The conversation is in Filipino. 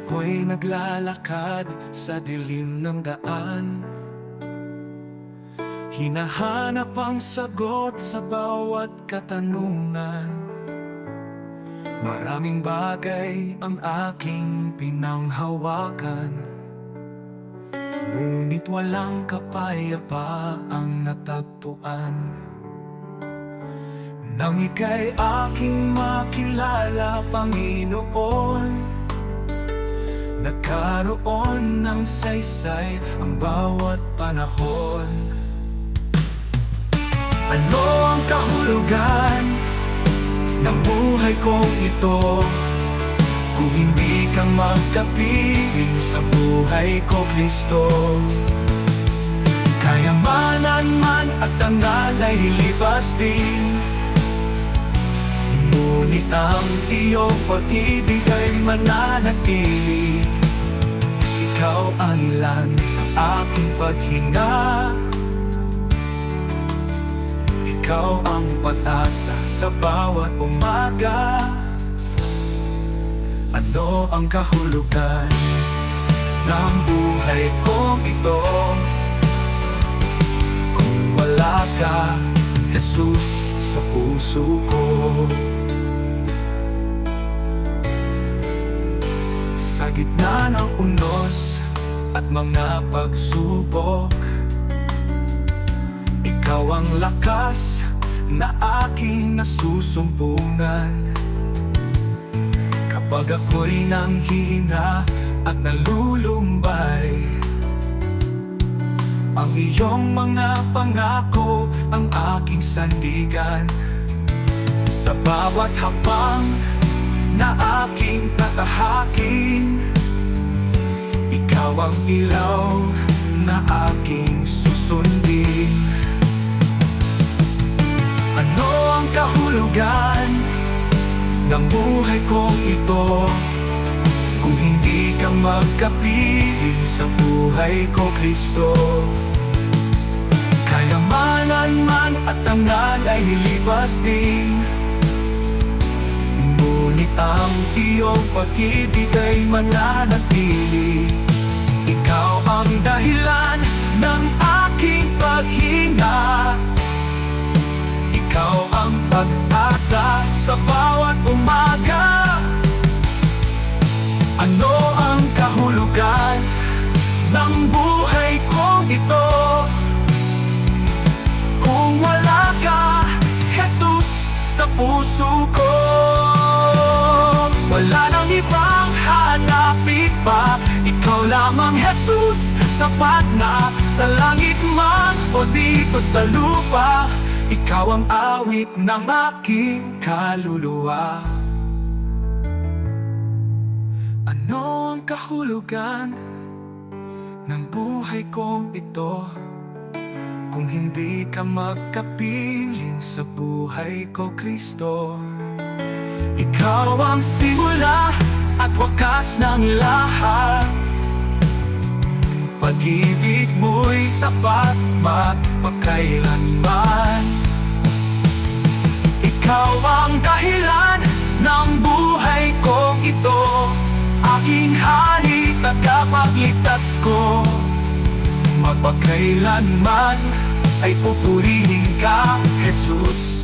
ako'y naglalakad sa dilim ng daan, hinahanap ang sagot sa bawat katanungan. Maraming bagay ang aking pinanghawakan, ngunit walang kapayapaang natagpuan. Nang ika'y aking makilala, Panginoon, nagkaroon ng saysay ang bawat panahon. Ano ang kahulugan ng buhay kong ito, kung hindi ka magkapiling sa buhay ko, Kristo? Kayamanan man at tangal ay lilipas din, ngunit ang iyong pag-ibig ay mananatili. Ikaw ang ilan ng aking paghinga, ikaw ang pag-asa sa bawat umaga. Ano ang kahulugan ng buhay kong ito, kung wala ka, Jesus, sa puso ko? Sa gitna ng unos at mga pagsubok, ikaw ang lakas na aking nasusumpungan. Kapag ako'y nanghihina at nalulumbay, ang iyong mga pangako ang aking sandigan. Sa bawat hakbang na aking tatahakin, ikaw ang ilaw na aking susundin. Ano ang kahulugan ng buhay kong ito, kung hindi ka magkapiling sa buhay ko, Kristo? Kayamanan man at tangal ay lilipas din, ngunit ang iyong pag-ibig ay mananatili. Ikaw ang dahilan ng aking paghinga, ikaw ang pag-asa sa bawat umaga. Ano ang kahulugan ng buhay kong ito, kung wala ka, Jesus, sa puso ko? Wala nang ibang hanapin pa, ikaw lamang, Jesus, sapat na sa langit man o dito sa lupa. Ikaw ang awit ng aking kaluluwa. Ano ang kahulugan ng buhay kong ito, kung hindi ka magkapiling sa buhay ko, Kristo? Ikaw ang simula at wakas ng lahat, pag-ibig mo'y tapat magpakailanman. Ikaw ang dahilan ng buhay kong ito, aking hari, tagapagligtas ko. Magpakailanman ay pupurihin ka, Jesus.